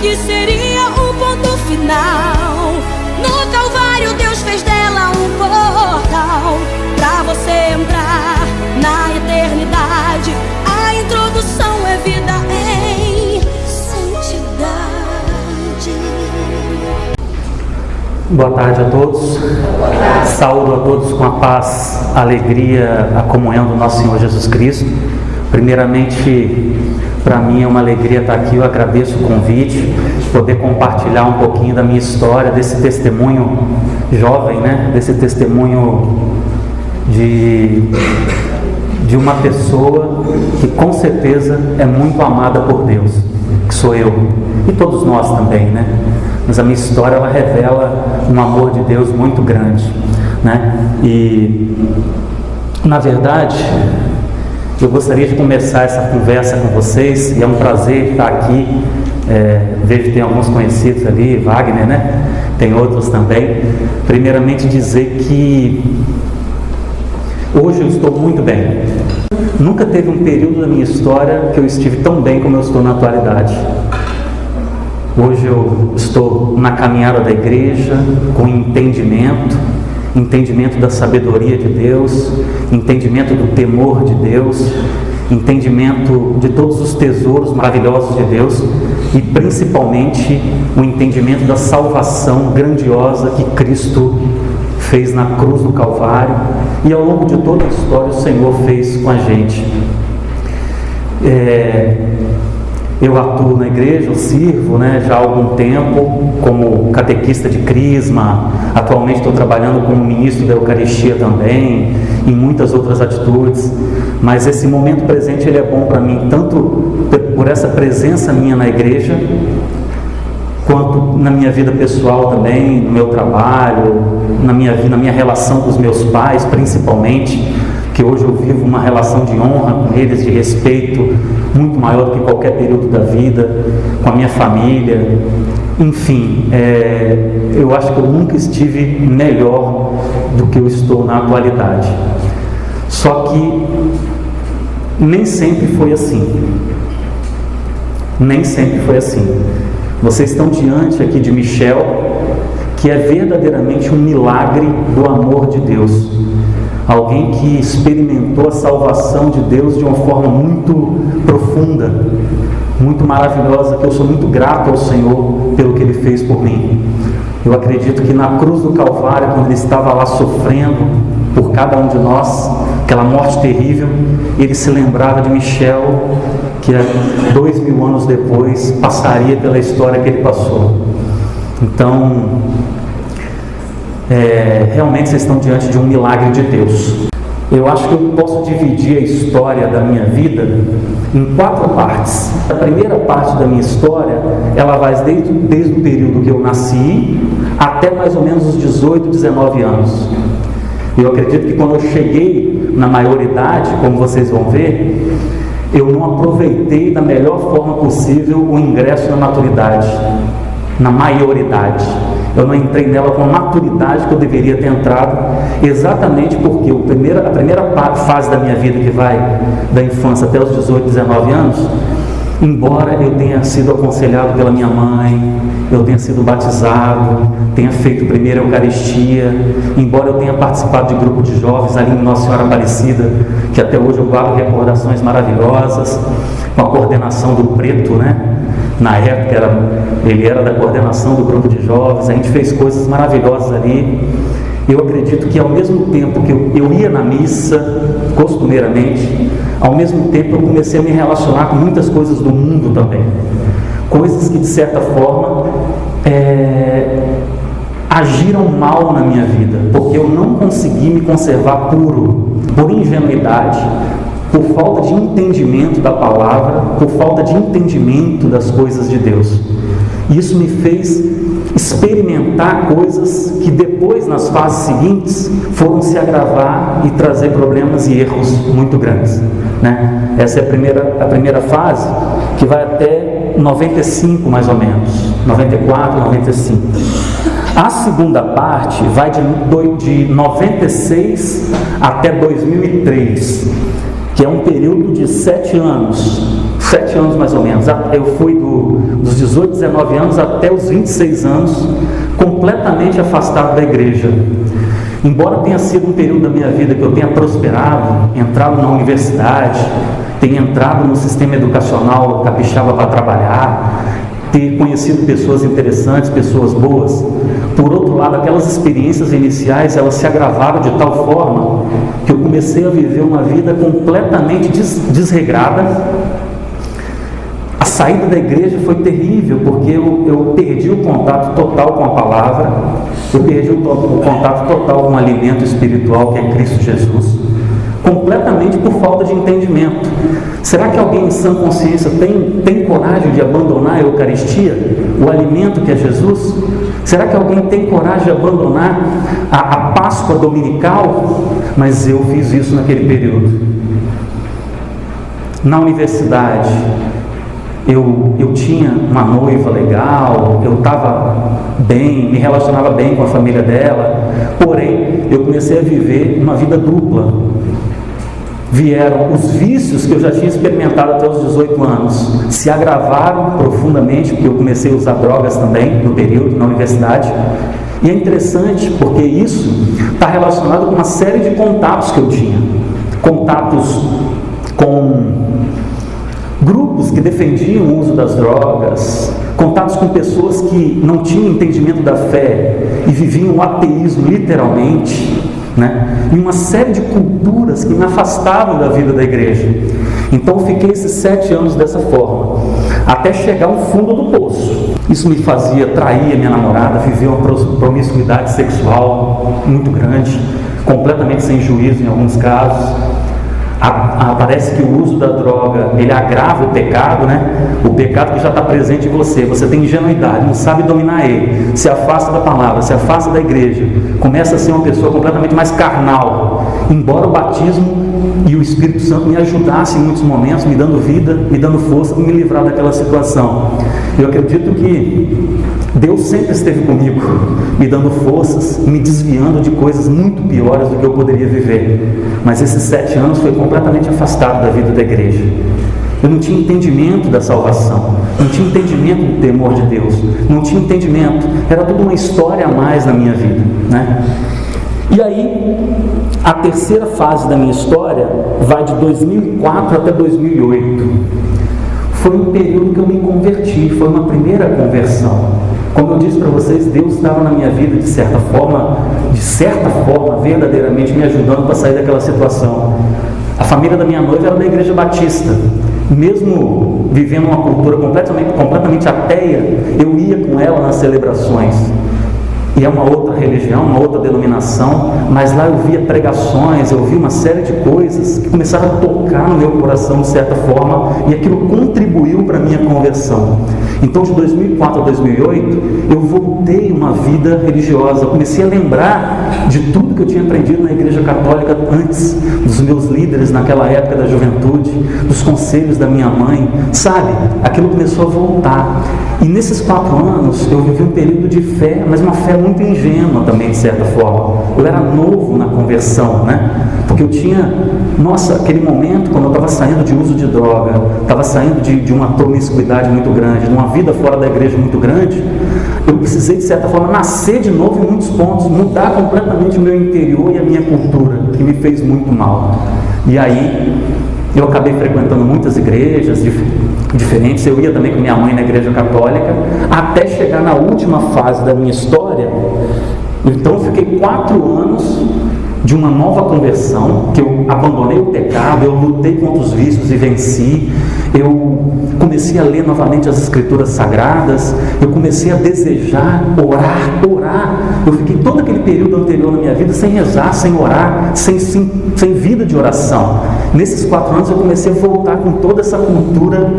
que seria o ponto final. No Calvário Deus fez dela um portal pra você entrar na eternidade. A introdução é vida em santidade. Boa tarde a todos. Saúdo a todos com a paz, a alegria, a comunhão do nosso Senhor Jesus Cristo. Primeiramente, para mim é uma alegria estar aqui. Eu agradeço o convite, poder compartilhar um pouquinho da minha história, desse testemunho jovem, né? Desse testemunho de uma pessoa que com certeza é muito amada por Deus, que sou eu, e todos nós também, né? Mas a minha história, ela revela um amor de Deus muito grande, né? E, na verdade, eu gostaria de começar essa conversa com vocês, e é um prazer estar aqui. Vejo que tem alguns conhecidos ali, Wagner, né? Tem outros também. Primeiramente dizer que hoje eu estou muito bem. Nunca teve um período da minha história que eu estive tão bem como eu estou na atualidade. Hoje eu estou na caminhada da igreja, com entendimento da sabedoria de Deus, entendimento do temor de Deus, entendimento de todos os tesouros maravilhosos de Deus e principalmente o entendimento da salvação grandiosa que Cristo fez na cruz do Calvário e ao longo de toda a história o Senhor fez com a gente. Eu atuo na igreja, eu sirvo, né, já há algum tempo como catequista de Crisma. Atualmente estou trabalhando como ministro da Eucaristia também, em muitas outras atitudes. Mas esse momento presente ele é bom para mim, tanto por essa presença minha na igreja, quanto na minha vida pessoal também, no meu trabalho, na minha relação com os meus pais, principalmente, que hoje eu vivo uma relação de honra com eles, de respeito muito maior do que qualquer período da vida, com a minha família. Enfim, eu acho que eu nunca estive melhor do que eu estou na atualidade. Só que nem sempre foi assim. Nem sempre foi assim. Vocês estão diante aqui de Michel, que é verdadeiramente um milagre do amor de Deus. Alguém que experimentou a salvação de Deus de uma forma muito profunda, muito maravilhosa, que eu sou muito grato ao Senhor pelo que Ele fez por mim. Eu acredito que na cruz do Calvário, quando Ele estava lá sofrendo por cada um de nós, aquela morte terrível, Ele se lembrava de Michel, que 2000 anos depois passaria pela história que ele passou. Então, realmente vocês estão diante de um milagre de Deus. Eu acho que eu posso dividir a história da minha vida em 4 partes. A primeira parte da minha história, ela vai desde o período que eu nasci até mais ou menos os 18, 19 anos. Eu acredito que quando eu cheguei na maioridade, como vocês vão ver, eu não aproveitei da melhor forma possível o ingresso na maturidade, na maioridade. Eu não entrei nela com a maturidade que eu deveria ter entrado, exatamente porque a primeira fase da minha vida, que vai da infância até os 18, 19 anos, embora eu tenha sido aconselhado pela minha mãe, eu tenha sido batizado, tenha feito primeira Eucaristia, embora eu tenha participado de grupo de jovens ali em Nossa Senhora Aparecida, que até hoje eu guardo recordações maravilhosas, com a coordenação do Preto, né? Na época ele era da coordenação do grupo de jovens, a gente fez coisas maravilhosas ali. Eu acredito que ao mesmo tempo que eu ia na missa, costumeiramente, ao mesmo tempo eu comecei a me relacionar com muitas coisas do mundo também. Coisas que de certa forma agiram mal na minha vida, porque eu não consegui me conservar puro, por ingenuidade, por falta de entendimento da palavra, por falta de entendimento das coisas de Deus. Isso me fez experimentar coisas que depois, nas fases seguintes, foram se agravar e trazer problemas e erros muito grandes, né? Essa é a primeira fase, que vai até 95 mais ou menos, 94, 95. A segunda parte vai de 96 até 2003, que é um período de 7 anos mais ou menos. Eu fui do dos 18, 19 anos até os 26 anos, completamente afastado da igreja. Embora tenha sido um período da minha vida que eu tenha prosperado, entrado na universidade, tenha entrado no sistema educacional capixaba para trabalhar, ter conhecido pessoas interessantes, pessoas boas, por outro lado, aquelas experiências iniciais, elas se agravaram de tal forma que eu comecei a viver uma vida completamente desregrada. A saída da igreja foi terrível, porque eu perdi o contato total com a palavra, eu perdi o contato total com o alimento espiritual que é Cristo Jesus, completamente por falta de entendimento. Será que alguém em sã consciência tem coragem de abandonar a Eucaristia, o alimento que é Jesus? Será que alguém tem coragem de abandonar a Páscoa dominical? Mas eu fiz isso naquele período. Na universidade, eu tinha uma noiva legal, eu estava bem, me relacionava bem com a família dela, porém, eu comecei a viver uma vida dupla. Vieram os vícios que eu já tinha experimentado até os 18 anos, se agravaram profundamente, porque eu comecei a usar drogas também no período, na universidade. E é interessante porque isso está relacionado com uma série de contatos que eu tinha. Contatos com grupos que defendiam o uso das drogas, contatos com pessoas que não tinham entendimento da fé e viviam o ateísmo literalmente, né? E uma série de culturas que me afastavam da vida da igreja. Então eu fiquei esses 7 anos dessa forma, até chegar ao fundo do poço. Isso me fazia trair a minha namorada, viver uma promiscuidade sexual muito grande, completamente sem juízo em alguns casos. Parece que o uso da droga, ele agrava o pecado, né? O pecado que já está presente em você. Você tem ingenuidade, não sabe dominar ele, se afasta da palavra, se afasta da igreja, começa a ser uma pessoa completamente mais carnal. Embora o batismo e o Espírito Santo me ajudassem em muitos momentos, me dando vida, me dando força para me livrar daquela situação. Eu acredito que Deus sempre esteve comigo, me dando forças, me desviando de coisas muito piores do que eu poderia viver. Mas esses 7 anos foi completamente afastado da vida da igreja. Eu não tinha entendimento da salvação, não tinha entendimento do temor de Deus, não tinha entendimento, era tudo uma história a mais na minha vida, né? E aí, a terceira fase da minha história vai de 2004 até 2008. Foi um período que eu me converti, foi uma primeira conversão. Como eu disse para vocês, Deus estava na minha vida de certa forma, verdadeiramente me ajudando para sair daquela situação. A família da minha noiva era da Igreja Batista. Mesmo vivendo uma cultura completamente ateia, eu ia com ela nas celebrações. E é uma outra religião, uma outra denominação, mas lá eu via pregações, eu via uma série de coisas que começaram a tocar no meu coração de certa forma, e aquilo contribuiu para a minha conversão. Então de 2004 a 2008, eu voltei uma vida religiosa, eu comecei a lembrar de tudo que eu tinha aprendido na Igreja Católica antes, dos meus líderes naquela época da juventude, dos conselhos da minha mãe, sabe? Aquilo começou a voltar. E nesses 4 anos eu vivi um período de fé, mas uma fé muito ingênua também, de certa forma. Eu era novo na conversão, né? Porque eu tinha, aquele momento quando eu estava saindo de uso de droga, estava saindo de uma promiscuidade muito grande, de uma vida fora da igreja muito grande, eu precisei, de certa forma, nascer de novo em muitos pontos, mudar completamente o meu interior e a minha cultura, que me fez muito mal. E aí, eu acabei frequentando muitas igrejas diferentes, eu ia também com minha mãe na igreja católica, até chegar na última fase da minha história. Então eu fiquei 4 anos de uma nova conversão, que eu abandonei o pecado, eu lutei contra os vícios e venci, eu comecei a ler novamente as escrituras sagradas, eu comecei a desejar orar. Eu fiquei todo aquele período anterior na minha vida sem rezar, sem orar, sem vida de oração. Nesses 4 anos eu comecei a voltar com toda essa cultura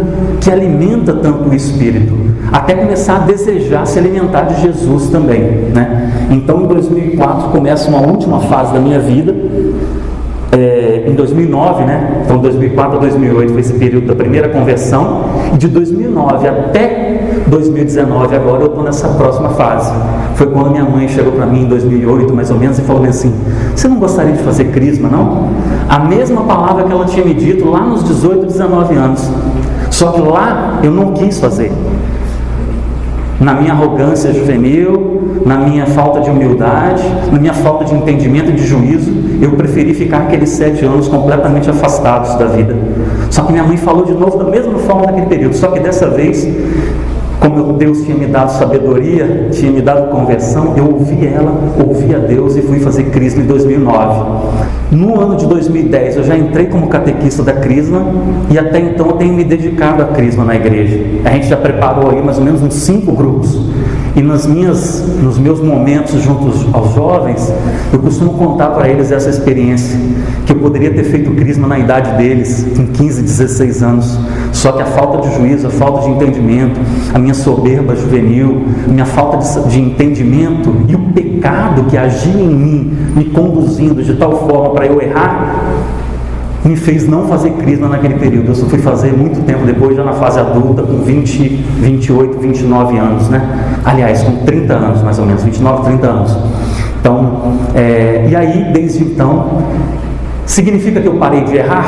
que alimenta tanto o espírito, até começar a desejar se alimentar de Jesus também, né? Então em 2004 começa uma última fase da minha vida, em 2009, né? Então 2004 a 2008 foi esse período da primeira conversão, e de 2009 até 2019 agora eu estou nessa próxima fase. Foi quando minha mãe chegou para mim em 2008 mais ou menos e falou assim: você não gostaria de fazer crisma, não? A mesma palavra que ela tinha me dito lá nos 18, 19 anos, só que lá eu não quis fazer. Na minha arrogância juvenil, na minha falta de humildade, na minha falta de entendimento e de juízo, eu preferi ficar aqueles 7 anos completamente afastados da vida. Só que minha mãe falou de novo da mesma forma naquele período, só que dessa vez, como Deus tinha me dado sabedoria, tinha me dado conversão, eu ouvi ela, ouvi a Deus e fui fazer Crisma em 2009. No ano de 2010 eu já entrei como catequista da Crisma e até então eu tenho me dedicado à Crisma na igreja. A gente já preparou aí mais ou menos uns 5 grupos. E nos meus momentos juntos aos jovens, eu costumo contar para eles essa experiência, que eu poderia ter feito Crisma na idade deles, com 15, 16 anos, só que a falta de juízo, a falta de entendimento, a minha soberba juvenil, a minha falta de entendimento e o pecado que agia em mim, me conduzindo de tal forma para eu errar, me fez não fazer Crisma naquele período. Eu só fui fazer muito tempo depois, já na fase adulta, com 20, 28, 29 anos, né? Aliás, com 30 anos mais ou menos, 29, 30 anos. Então, e aí, desde então, significa que eu parei de errar?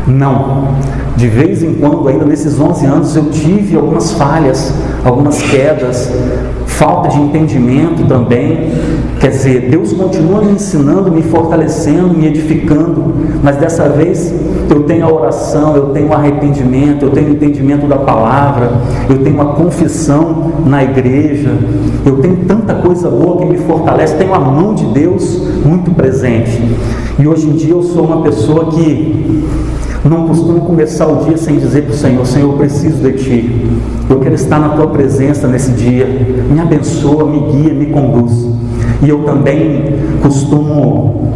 Não. De vez em quando, ainda nesses 11 anos, eu tive algumas falhas, algumas quedas, falta de entendimento também. Quer dizer, Deus continua me ensinando, me fortalecendo, me edificando, mas dessa vez eu tenho a oração, eu tenho o arrependimento, eu tenho o entendimento da palavra, eu tenho a confissão na igreja, eu tenho tanta coisa boa que me fortalece, tenho a mão de Deus muito presente. E hoje em dia eu sou uma pessoa que não costumo começar o dia sem dizer para o Senhor: Senhor, eu preciso de Ti, eu quero estar na Tua presença nesse dia, me abençoa, me guia, me conduz. E eu também costumo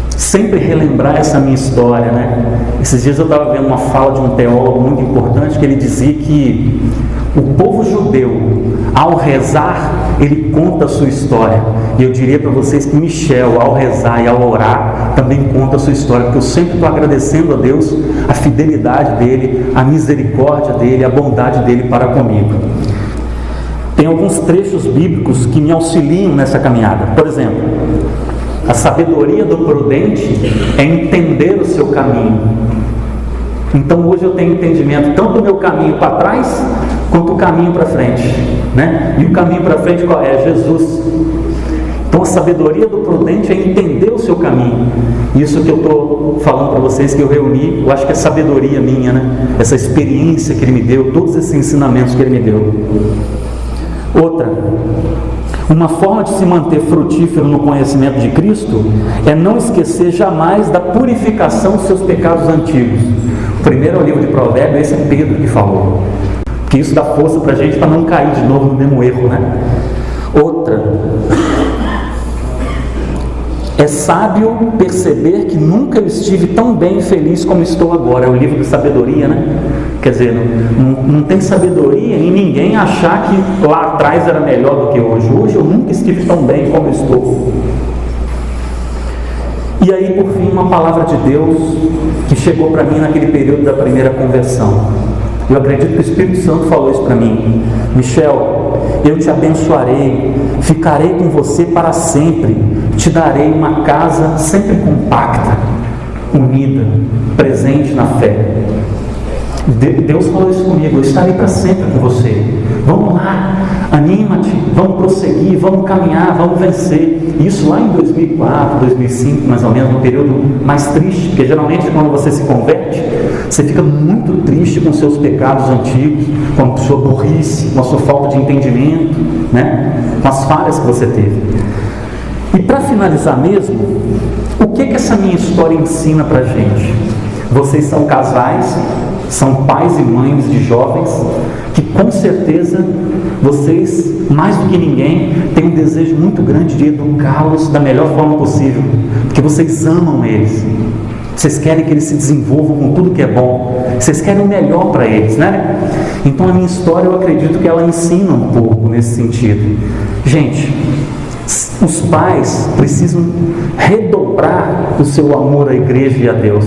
sempre relembrar essa minha história, né? Esses dias eu estava vendo uma fala de um teólogo muito importante, que ele dizia que o povo judeu, ao rezar, ele conta a sua história. E eu diria para vocês que Michel, ao rezar e ao orar, também conta a sua história, porque eu sempre estou agradecendo a Deus a fidelidade dele, a misericórdia dele, a bondade dele para comigo. Tem alguns trechos bíblicos que me auxiliam nessa caminhada. Por exemplo, a sabedoria do prudente é entender o seu caminho. Então hoje eu tenho entendimento tanto do meu caminho para trás, quanto o caminho para frente, né? E o caminho para frente qual é? Jesus. Então a sabedoria do prudente é entender o seu caminho. Isso que eu estou falando para vocês, que eu reuni, eu acho que é sabedoria minha, né? Essa experiência que ele me deu, todos esses ensinamentos que ele me deu. Outra, uma forma de se manter frutífero no conhecimento de Cristo é não esquecer jamais da purificação dos seus pecados antigos. O primeiro é o livro de Provérbios, esse é Pedro que falou, que isso dá força para a gente para não cair de novo no mesmo erro, né? Outra, é sábio perceber que nunca eu estive tão bem e feliz como estou agora. É o livro de sabedoria, né? Quer dizer, não tem sabedoria em ninguém achar que lá atrás era melhor do que hoje. Hoje eu nunca estive tão bem como estou. E aí, por fim, uma palavra de Deus que chegou para mim naquele período da primeira conversão. Eu acredito que o Espírito Santo falou isso para mim. Michel, eu te abençoarei, ficarei com você para sempre, te darei uma casa sempre compacta, unida, presente na fé. Deus falou isso comigo: eu estarei para sempre com você. Vamos lá, anima-te, vamos prosseguir, vamos caminhar, vamos vencer. Isso lá em 2004, 2005, mais ou menos, no período mais triste, porque geralmente quando você se converte, você fica muito triste com seus pecados antigos, com a sua burrice, com a sua falta de entendimento, né? Com as falhas que você teve. E para finalizar mesmo, o que essa minha história ensina para a gente? Vocês são casais, são pais e mães de jovens, que com certeza vocês, mais do que ninguém, têm um desejo muito grande de educá-los da melhor forma possível, porque vocês amam eles, vocês querem que eles se desenvolvam com tudo que é bom, vocês querem o melhor para eles, né? Então a minha história, eu acredito que ela ensina um pouco nesse sentido. Gente, os pais precisam redobrar o seu amor à igreja e a Deus.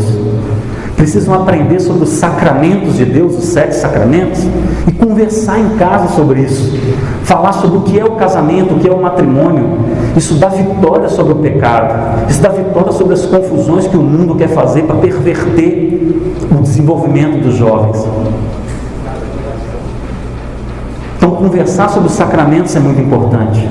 Precisam aprender sobre os sacramentos de Deus, os 7 sacramentos, e conversar em casa sobre isso. Falar sobre o que é o casamento, o que é o matrimônio. Isso dá vitória sobre o pecado. Isso dá vitória sobre as confusões que o mundo quer fazer para perverter o desenvolvimento dos jovens. Então, conversar sobre os sacramentos é muito importante.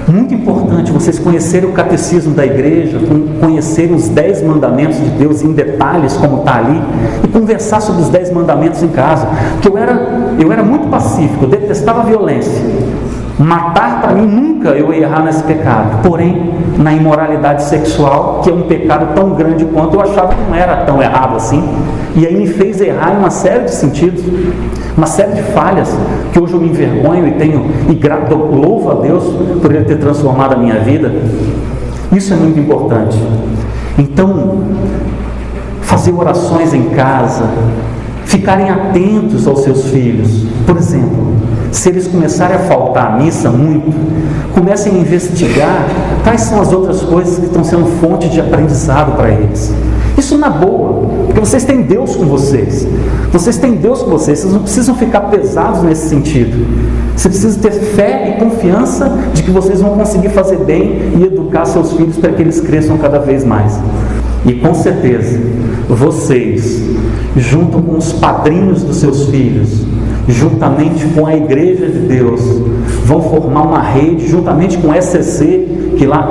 Muito importante vocês conhecerem o catecismo da igreja, conhecerem os 10 mandamentos de Deus em detalhes, como está ali, e conversar sobre os 10 mandamentos em casa. Porque eu era muito pacífico, eu detestava a violência. Matar, para mim, nunca eu ia errar nesse pecado. Porém, na imoralidade sexual, que é um pecado tão grande quanto, eu achava que não era tão errado assim. E aí me fez errar em uma série de sentidos, uma série de falhas, que hoje eu me envergonho e louvo a Deus por Ele ter transformado a minha vida. Isso é muito importante. Então, fazer orações em casa, ficarem atentos aos seus filhos. Por exemplo, se eles começarem a faltar à missa muito, comecem a investigar quais são as outras coisas que estão sendo fonte de aprendizado para eles. Isso na boa, porque vocês têm Deus com vocês. Vocês têm Deus com vocês, vocês não precisam ficar pesados nesse sentido. Você precisa ter fé e confiança de que vocês vão conseguir fazer bem e educar seus filhos para que eles cresçam cada vez mais. E com certeza, vocês, junto com os padrinhos dos seus filhos, juntamente com a Igreja de Deus, vão formar uma rede, juntamente com o ECC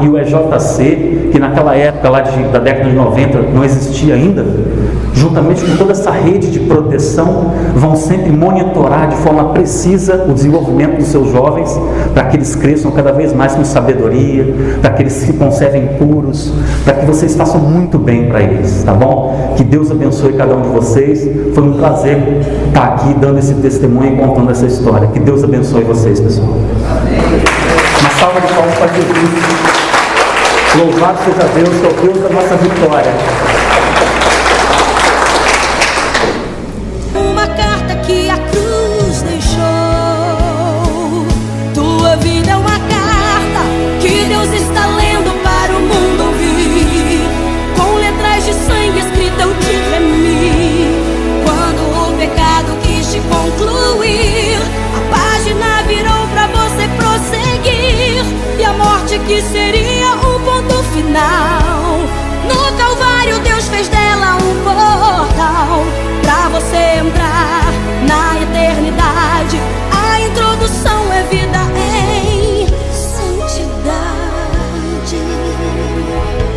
e o EJC, que naquela época lá da década de 90 não existia ainda, juntamente com toda essa rede de proteção, vão sempre monitorar de forma precisa o desenvolvimento dos seus jovens, para que eles cresçam cada vez mais com sabedoria, para que eles se conservem puros, para que vocês façam muito bem para eles, tá bom? Que Deus abençoe cada um de vocês. Foi um prazer estar aqui dando esse testemunho e contando essa história. Que Deus abençoe vocês, pessoal. Uma salva de palmas para Jesus. Louvado seja Deus, que é o Deus da nossa vitória. Uma carta que